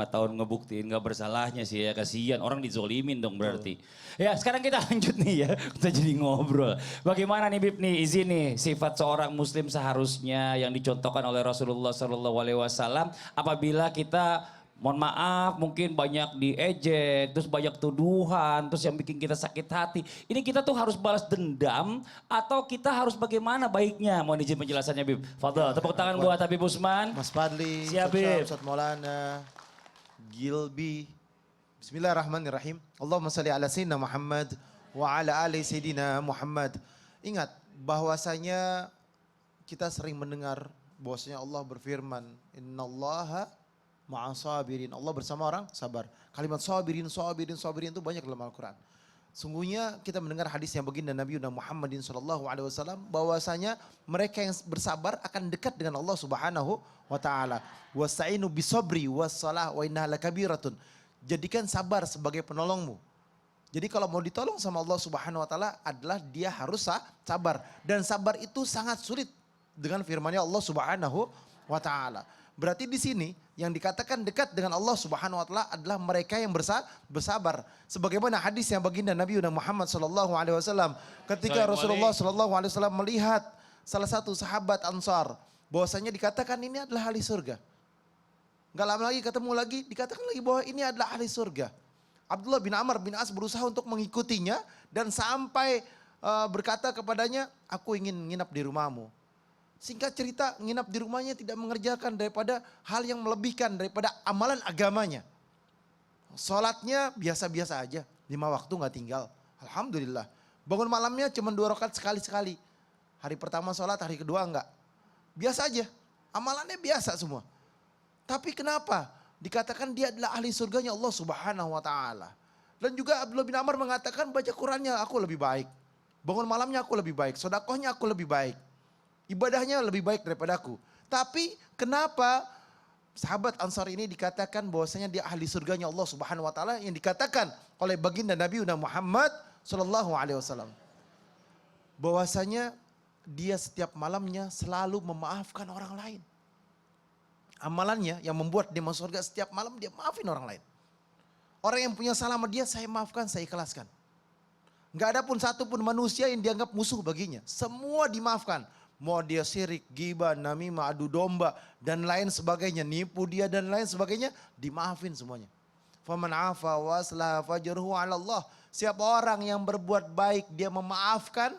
tahun ngebuktiin gak bersalahnya sih ya. Kasihan orang dizolimin dong berarti. Ya sekarang kita lanjut nih ya. Kita jadi ngobrol. Bagaimana nih Bib nih izin nih sifat seorang muslim seharusnya yang dicontohkan oleh Rasulullah SAW apabila kita mohon maaf mungkin banyak diejek, terus banyak tuduhan, terus yang bikin kita sakit hati. Ini kita tuh harus balas dendam atau kita harus bagaimana baiknya? Mohon izin penjelasannya Bib. Fadal, tepuk tangan buat Habib Usman. Mas Fadli, Siap Bib. Ustaz Maulana, Gilby. Bismillahirrahmanirrahim. Allahumma salli ala sayyidina Muhammad wa ala ali sayyidina Muhammad. Ingat bahwasanya kita sering mendengar bahwasanya Allah berfirman, innallaha ma'asabirin. Allah bersama orang sabar. Kalimat sabirin, sabirin, sabirin itu banyak dalam Al-Quran. Sungguhnya kita mendengar hadis yang baginda Nabi Muhammadin SAW bahwasanya mereka yang bersabar akan dekat dengan Allah Subhanahu wa taala. Wasta'inu bisabri wassalah wa innaha lakabiratun. Jadikan sabar sebagai penolongmu. Jadi kalau mau ditolong sama Allah Subhanahu wa taala adalah dia harus sabar, dan sabar itu sangat sulit dengan firman-Nya Allah Subhanahu wa taala. Berarti di sini yang dikatakan dekat dengan Allah Subhanahu wa taala adalah mereka yang bersabar. Sebagaimana hadis yang baginda Nabi Muhammad sallallahu alaihi wasallam ketika Rasulullah sallallahu alaihi wasallam melihat salah satu sahabat Ansar bahwasanya dikatakan ini adalah ahli surga. Enggak lama lagi ketemu lagi dikatakan lagi bahwa ini adalah ahli surga. Abdullah bin Amr bin As berusaha untuk mengikutinya dan sampai berkata kepadanya, aku ingin nginap di rumahmu. Singkat cerita, nginap di rumahnya tidak mengerjakan daripada hal yang melebihkan daripada amalan agamanya. Sholatnya biasa-biasa aja, 5 waktu nggak tinggal. Alhamdulillah. Bangun malamnya cuma 2 rakaat sekali-sekali. Hari pertama sholat, hari kedua enggak. Biasa aja, amalannya biasa semua. Tapi kenapa? Dikatakan dia adalah ahli surganya Allah Subhanahu wa taala. Dan juga Abdullah bin Amr mengatakan baca Qurannya aku lebih baik. Bangun malamnya aku lebih baik, sedekahnya aku lebih baik. Ibadahnya lebih baik daripada aku. Tapi kenapa sahabat Ansar ini dikatakan bahwasanya dia ahli surganya Allah Subhanahu wa taala yang dikatakan oleh baginda Nabi Muhammad sallallahu alaihi wasallam. Bahwasanya dia setiap malamnya selalu memaafkan orang lain. Amalannya yang membuat dia masuk surga setiap malam dia maafin orang lain. Orang yang punya salah sama dia saya maafkan, saya ikhlaskan. Enggak ada pun satu pun manusia yang dianggap musuh baginya. Semua dimaafkan. Mau dia syirik, ghibah, namimah, adu domba dan lain sebagainya, nipu dia dan lain sebagainya, dimaafin semuanya. Faman afa wa aslaha fajruhu 'ala Allah. Siapa orang yang berbuat baik, dia memaafkan,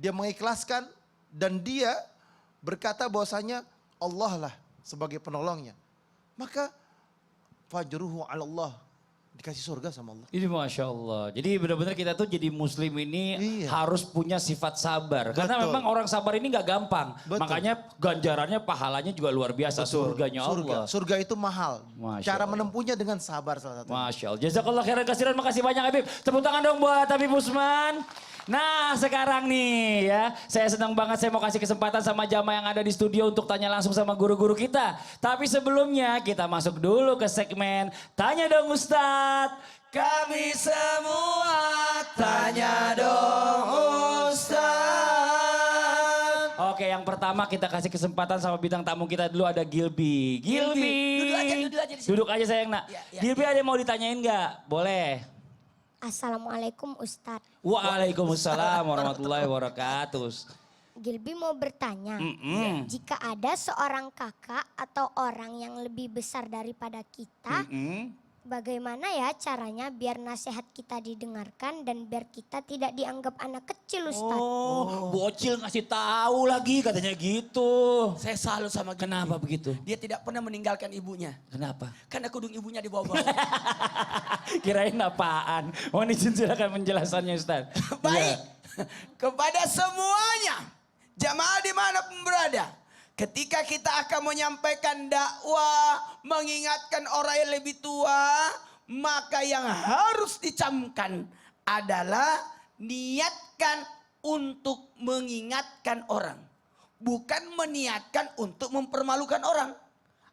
dia mengikhlaskan dan dia berkata bahwasanya Allah lah sebagai penolongnya. Maka fajruhu 'ala Allah. Dikasih surga sama Allah. Ini Masya Allah. Jadi benar-benar kita tuh jadi muslim ini harus punya sifat sabar. Karena memang orang sabar ini gak gampang. Betul. Makanya ganjarannya, pahalanya juga luar biasa. Betul. Surganya Allah. Surga itu mahal. Masya Cara Allah. menempuhnya dengan sabar salah satu. Masya Allah. Jazakallah khairan kasiran. Makasih banyak Habib. Tepuk tangan dong buat Habib Usman. Nah sekarang nih ya, saya senang banget saya mau kasih kesempatan sama jamaah yang ada di studio untuk tanya langsung sama guru-guru kita. Tapi sebelumnya kita masuk dulu ke segmen Tanya Dong Ustadz. Kami semua tanya dong Ustadz. Oke yang pertama kita kasih kesempatan sama bintang tamu kita dulu ada Gilby. Gilby. Duduk aja di sini. Duduk aja sayang nak. Gilby ada yang mau ditanyain nggak? Boleh. Assalamualaikum Ustadz. Waalaikumsalam warahmatullahi wabarakatuh. Gilby mau bertanya, jika ada seorang kakak atau orang yang lebih besar daripada kita, bagaimana ya caranya biar nasihat kita didengarkan dan biar kita tidak dianggap anak kecil Ustadz? Oh, bocil ngasih tahu lagi katanya gitu. Saya salut sama Gilby. Kenapa begitu? Dia tidak pernah meninggalkan ibunya. Kenapa? Karena kudung ibunya di bawah-bawah. Kirain apaan? Mohon izin silakan penjelasannya Ustaz. Baik. Kepada semuanya. Jamaah dimanapun berada. Ketika kita akan menyampaikan dakwah. Mengingatkan orang yang lebih tua. Maka yang harus dicamkan adalah niatkan untuk mengingatkan orang. Bukan meniatkan untuk mempermalukan orang.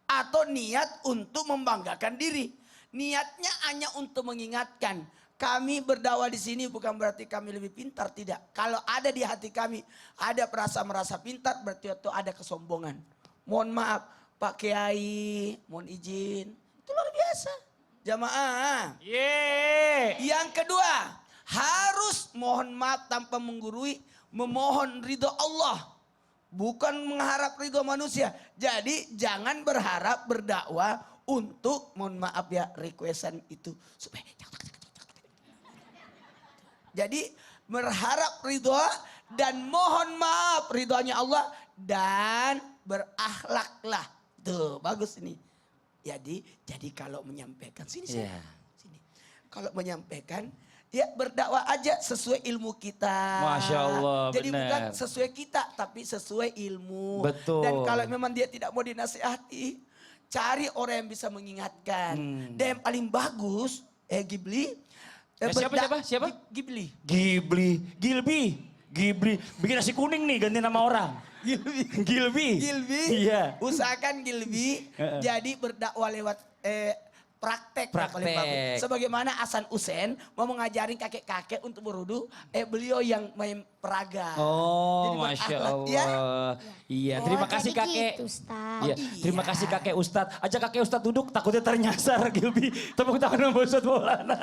Atau niat untuk membanggakan diri. Niatnya hanya untuk mengingatkan. Kami berdakwah di sini bukan berarti kami lebih pintar, tidak. Kalau ada di hati kami, ada merasa pintar, berarti itu ada kesombongan. Mohon maaf, Pak Kiai, mohon izin. Itu luar biasa. biasa. Jamaah. Yeay. Yang kedua, harus mohon maaf tanpa menggurui, memohon ridho Allah. Bukan mengharap ridho manusia. Jadi jangan berharap berdakwah untuk, mohon maaf ya, requestan itu. Jadi berharap ridho dan mohon maaf ridhonya Allah. Dan berakhlaklah. Tuh bagus ini. Jadi kalau menyampaikan, sini. Kalau menyampaikan, ya berdakwah aja sesuai ilmu kita. Masya Allah, jadi benar. bukan sesuai kita, tapi sesuai ilmu. Betul. Dan kalau memang dia tidak mau dinasihati, cari orang yang bisa mengingatkan. Dan yang paling bagus, Ghibli. Siapa? Ghibli. Gilby. Bikin nasi kuning nih, ganti nama orang. Gilby. Iya. Usahakan Gilby. Jadi berdakwah lewat praktek. Yang paling Praktek. bagus. Sebagaimana Hasan Hussein mau mengajarin kakek-kakek untuk berwudu, beliau yang main peraga. Oh, Jadi Masya berakhlak, Allah. ya. Iya, terima Oh, kasih jadi kakek. gitu, Ustaz. Iya, terima kasih kakek Ustadz. Ajak kakek Ustadz duduk, takutnya ternyasar Gilby. Tepuk tangan sama Ustadz Maulana.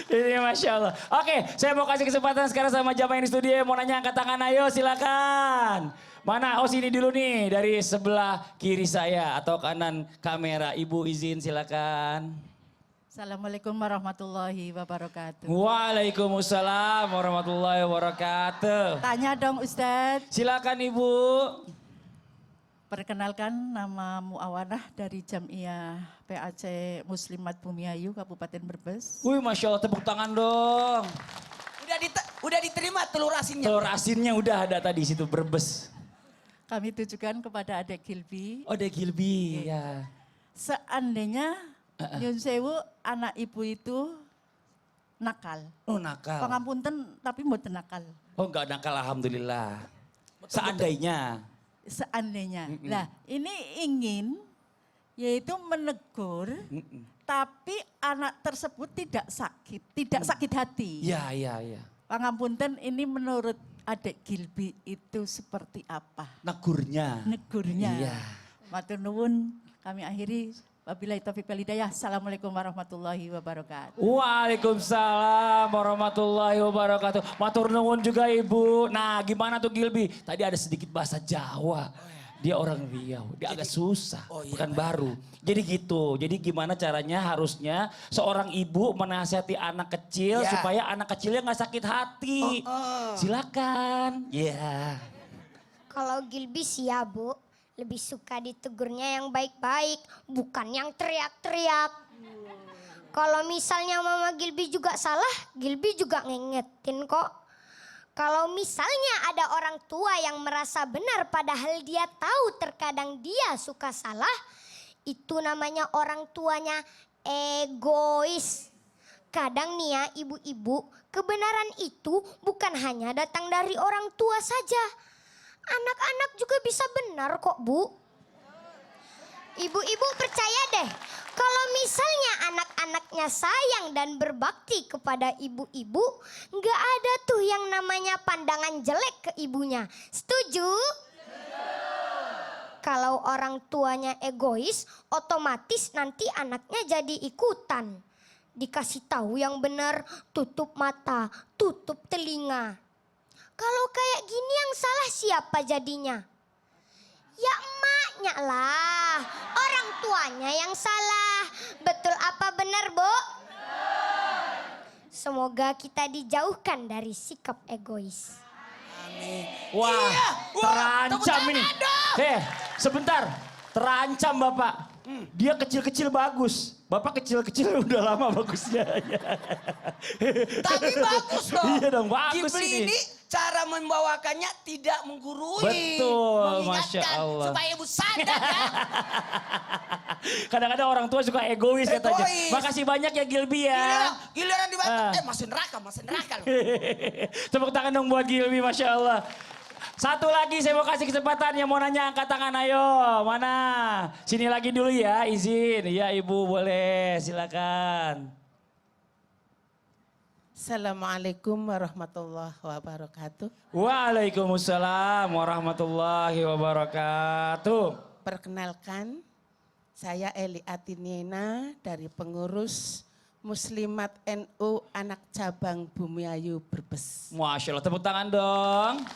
Ini Masya Allah. Oke, saya mau kasih kesempatan sekarang sama jamaah yang di studio. Mau nanya angkat tangan, ayo silakan. Mana? Oh sini dulu nih, dari sebelah kiri saya atau kanan kamera. Ibu izin silakan. Assalamualaikum warahmatullahi wabarakatuh. Waalaikumsalam warahmatullahi wabarakatuh. Tanya dong Ustadz. Silakan Ibu. Perkenalkan nama Muawanah dari Jamiah PAC Muslimat Bumiayu Kabupaten Brebes. Wih Masya Allah, tepuk tangan dong. Udah diterima telur asinnya. Telur asinnya udah ada tadi situ Brebes. Kami tujukan kepada adik Gilby. Oh ada Gilby ya. Seandainya Nyun Sewu anak ibu itu nakal. Oh nakal. Pangapunten tapi mboten nakal. Oh enggak nakal alhamdulillah. Seandainya. Seandainya. Nah ini ingin yaitu menegur tapi anak tersebut tidak sakit hati. Iya. Pangapunten ini menurut adik Gilby itu seperti apa? Negurnya. Negurnya. Iya. Matur nuwun, kami akhiri. Wabillahi taufiq wal hidayah. Assalamualaikum warahmatullahi wabarakatuh. Waalaikumsalam warahmatullahi wabarakatuh. Matur nuwun juga Ibu. Nah gimana tuh Gilby? Tadi ada sedikit bahasa Jawa. Dia orang Riau, dia agak susah, bukan baru. Jadi gitu, jadi gimana caranya harusnya seorang ibu menasihati anak kecil Ya. supaya anak kecilnya nggak sakit hati. Silakan. Ya. Kalau Gilby sih ya Bu, lebih suka ditegurnya yang baik-baik, bukan yang teriak-teriak. Kalau misalnya Mama Gilby juga salah, Gilby juga ngingetin kok. Kalau misalnya ada orang tua yang merasa benar padahal dia tahu terkadang dia suka salah, itu namanya orang tuanya egois. Kadang nih ya ibu-ibu, kebenaran itu bukan hanya datang dari orang tua saja. Anak-anak juga bisa benar kok Bu. Ibu-ibu percaya deh, kalau misalnya anak-anaknya sayang dan berbakti kepada ibu-ibu, nggak ada tuh yang namanya pandangan jelek ke ibunya. Setuju? Kalau orang tuanya egois, otomatis nanti anaknya jadi ikutan. Dikasih tahu yang benar, tutup mata, tutup telinga. Kalau kayak gini yang salah siapa jadinya? Ya emaknya lah, orang tuanya yang salah. Betul apa benar, Bu? Semoga kita dijauhkan dari sikap egois. Wah, terancam ini. Sebentar, terancam Bapak. Dia kecil-kecil bagus. Bapak kecil-kecil udah lama bagusnya. Tapi bagus loh. Iya dong, bagus Ghibli ini cara membawakannya tidak menggurui. Betul, mengingatkan Masya Allah. supaya ibu sadar ya. Kadang-kadang orang tua suka egois katanya. Egois. Makasih banyak ya Gilby ya. Giliran dibantu, masih neraka loh. Tepuk tangan dong buat Gilby, Masya Allah. Satu lagi saya mau kasih kesempatan yang mau nanya angkat tangan ayo. Mana? Sini lagi dulu ya izin. Ya Ibu boleh silakan. Assalamualaikum warahmatullahi wabarakatuh. Waalaikumsalam warahmatullahi wabarakatuh. Perkenalkan, Saya Eli Atiniena dari pengurus Muslimat NU Anak Cabang Bumiayu Brebes. Masya Allah, tepuk tangan dong.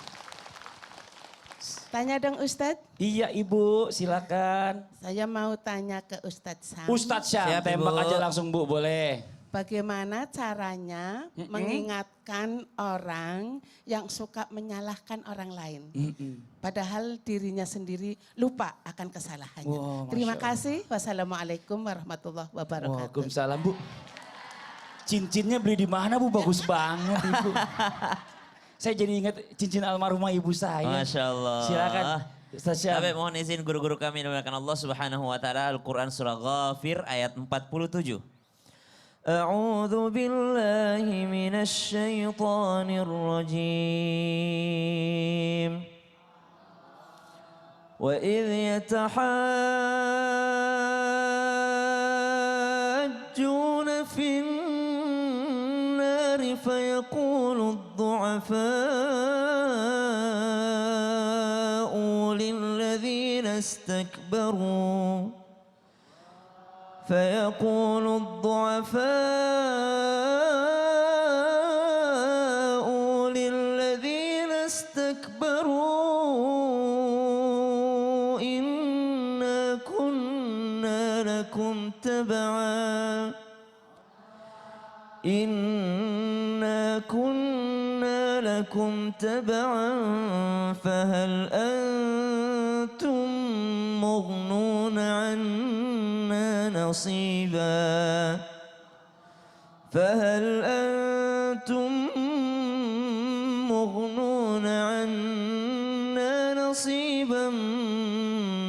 Tanya dong Ustadz. Iya Ibu, silakan. Saya mau tanya ke Ustadz Sam. Ustadz Syam, Siap, tembak Ibu. aja langsung Bu, boleh. Bagaimana caranya mengingatkan orang yang suka menyalahkan orang lain. Padahal dirinya sendiri lupa akan kesalahannya. Wow, Masya Terima Allah. kasih. Wassalamualaikum warahmatullahi wabarakatuh. Waalaikumsalam Bu. Cincinnya beli di mana Bu? Bagus banget Ibu. Saya jadi ingat cincin almarhumah ibu saya. Masya Allah. Silakan. Ustaz Syam. Tapi mohon izin guru-guru kami dimuliakan Allah Subhanahu wa taala, Al-Qur'an surah Ghafir ayat 47. A'udzu billahi minasy syaithanir rajim. Wa idh yatahajjuna fin nari fayaqulu ad-du'afa'u lilladhina istakbaru فيقول الضعفاء للذين استكبروا إنا كنا لكم تبعا فهل أنتم مغنون عنا نصيبا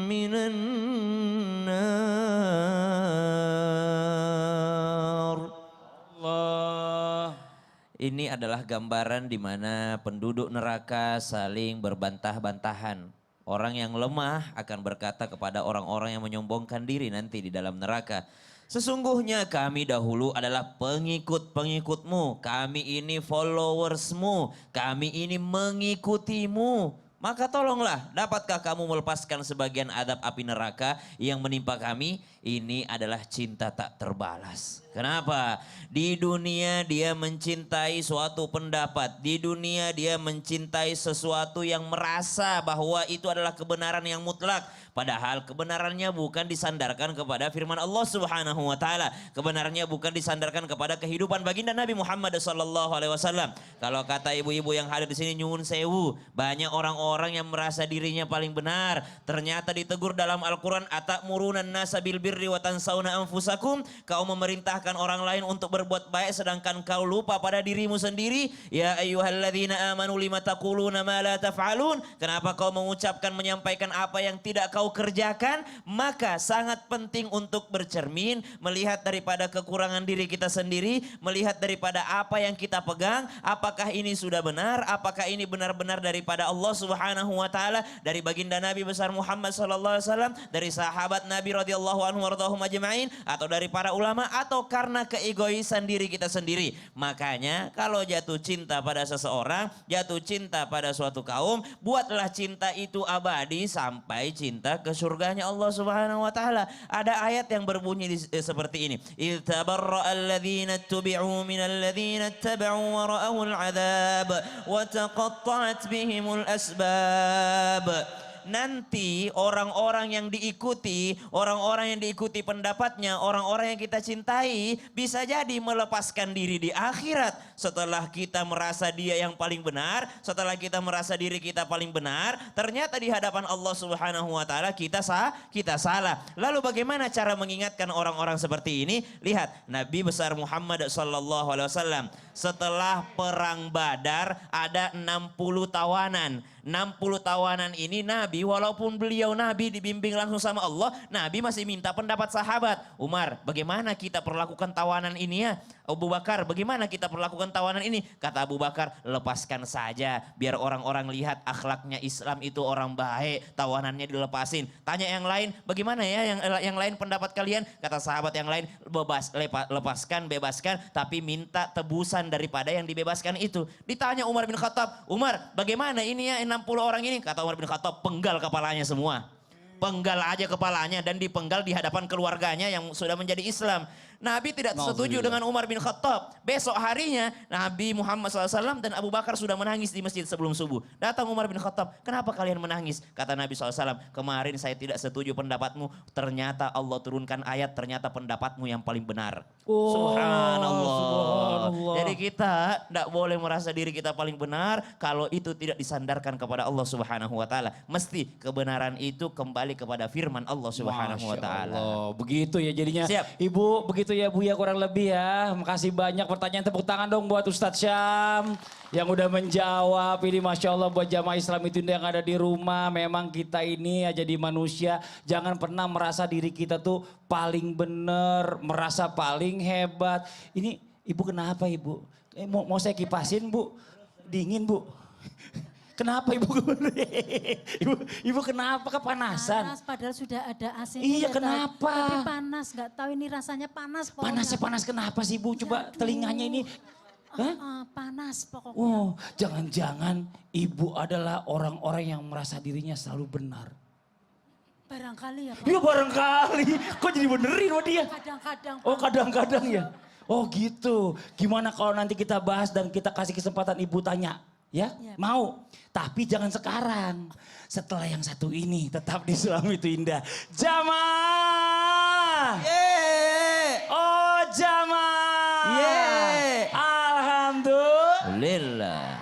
من النار. Allah. Ini adalah gambaran di mana penduduk neraka saling berbantah-bantahan. Orang yang lemah akan berkata kepada orang-orang yang menyombongkan diri nanti di dalam neraka. Sesungguhnya kami dahulu adalah pengikut-pengikutmu. Kami ini followersmu. Kami ini mengikutimu. Maka tolonglah, dapatkah kamu melepaskan sebagian adab api neraka yang menimpa kami? Ini adalah cinta tak terbalas. Kenapa? Di dunia dia mencintai suatu pendapat. Di dunia dia mencintai sesuatu yang merasa bahwa itu adalah kebenaran yang mutlak. Padahal kebenarannya bukan disandarkan kepada firman Allah Subhanahu wa taala. Kebenarannya bukan disandarkan kepada kehidupan baginda Nabi Muhammad sallallahu alaihi wasallam. Kalau kata ibu-ibu yang hadir di sini nyuwun sewu, banyak orang-orang yang merasa dirinya paling benar, ternyata ditegur dalam Al-Qur'an, atamuruna an-nasa bil birri wa tansawna anfusakum. Kau memerintahkan orang lain untuk berbuat baik sedangkan kau lupa pada dirimu sendiri. Ya ayyuhalladzina amanu lima taquluna ma la taf'alun. Kenapa kau mengucapkan menyampaikan apa yang tidak kau kerjakan? Maka sangat penting untuk bercermin, melihat daripada kekurangan diri kita sendiri, melihat daripada apa yang kita pegang, apakah ini sudah benar, apakah ini benar-benar daripada Allah Subhanahu wa taala, dari baginda Nabi besar Muhammad sallallahu alaihi wasallam, dari sahabat Nabi radhiyallahu anhu warḍahum ajma'in, atau dari para ulama, atau karena keegoisan diri kita sendiri. Makanya kalau jatuh cinta pada seseorang, jatuh cinta pada suatu kaum, buatlah cinta itu abadi sampai cinta ke surganya Allah Subhanahu wa taala. Ada ayat yang berbunyi seperti ini. Idz tabarra'al ladzina tubi'u minal ladzina ittaba'u wa ra'awul 'adzab wa taqatta'at bihimul asbab. Nanti orang-orang yang diikuti pendapatnya, orang-orang yang kita cintai bisa jadi melepaskan diri di akhirat. Setelah kita merasa dia yang paling benar, setelah kita merasa diri kita paling benar, ternyata di hadapan Allah Subhanahu wa taala kita salah. Lalu bagaimana cara mengingatkan orang-orang seperti ini? Lihat, Nabi besar Muhammad sallallahu alaihi wasallam setelah perang Badar ada 60 tawanan. 60 tawanan ini Nabi, walaupun beliau Nabi dibimbing langsung sama Allah, Nabi masih minta pendapat sahabat. Umar, bagaimana kita perlakukan tawanan ini ya? Abu Bakar, bagaimana kita perlakukan tawanan ini? Kata Abu Bakar, lepaskan saja biar orang-orang lihat akhlaknya Islam itu orang baik, tawanannya dilepasin. Tanya yang lain, bagaimana ya yang lain pendapat kalian? Kata sahabat yang lain, bebaskan, tapi minta tebusan daripada yang dibebaskan itu. Ditanya Umar bin Khattab, Umar, bagaimana ini ya 60 orang ini? Kata Umar bin Khattab, penggal kepalanya semua. dipenggal aja kepalanya dan dipenggal di hadapan keluarganya yang sudah menjadi Islam. Nabi tidak setuju dengan Umar bin Khattab. Besok harinya Nabi Muhammad SAW dan Abu Bakar sudah menangis di masjid sebelum subuh. Datang Umar bin Khattab, kenapa kalian menangis? Kata Nabi SAW, kemarin saya tidak setuju pendapatmu. Ternyata Allah turunkan ayat, ternyata pendapatmu yang paling benar. Subhanallah. Jadi kita tidak boleh merasa diri kita paling benar kalau itu tidak disandarkan kepada Allah Subhanahu wa taala. Mesti kebenaran itu kembali kepada firman Allah Subhanahu wa taala. Begitu ya jadinya. Siap. Ibu, begitu ya Bu ya kurang lebih ya. Makasih banyak, pertanyaan tepuk tangan dong buat Ustadz Syam yang udah menjawab. Ini Masya Allah buat jamaah Islam itu yang ada di rumah. Memang kita ini ya jadi manusia, jangan pernah merasa diri kita tuh paling bener, merasa paling hebat. Ini Ibu kenapa Ibu? Mau saya kipasin Bu? Dingin Bu? Kenapa Ibu? Ibu kenapa kepanasan? Panas padahal sudah ada AC. Iya, kenapa? Tapi panas, nggak tahu ini rasanya panas pokoknya. Panasnya panas kenapa sih Bu? Coba telinganya ini. Hah? Panas pokoknya. Oh, jangan-jangan Ibu adalah orang-orang yang merasa dirinya selalu benar. Barangkali ya Pak. Iya barangkali. Kok jadi benerin sama dia? Kadang-kadang. Oh kadang-kadang ya. Oh gitu. Gimana kalau nanti kita bahas dan kita kasih kesempatan Ibu tanya? Ya, Ya, mau. Tapi jangan sekarang. Setelah yang satu ini tetap di Islam itu indah. Jamaah. Oh jamaah. Yeay. Alhamdulillah. Lillah.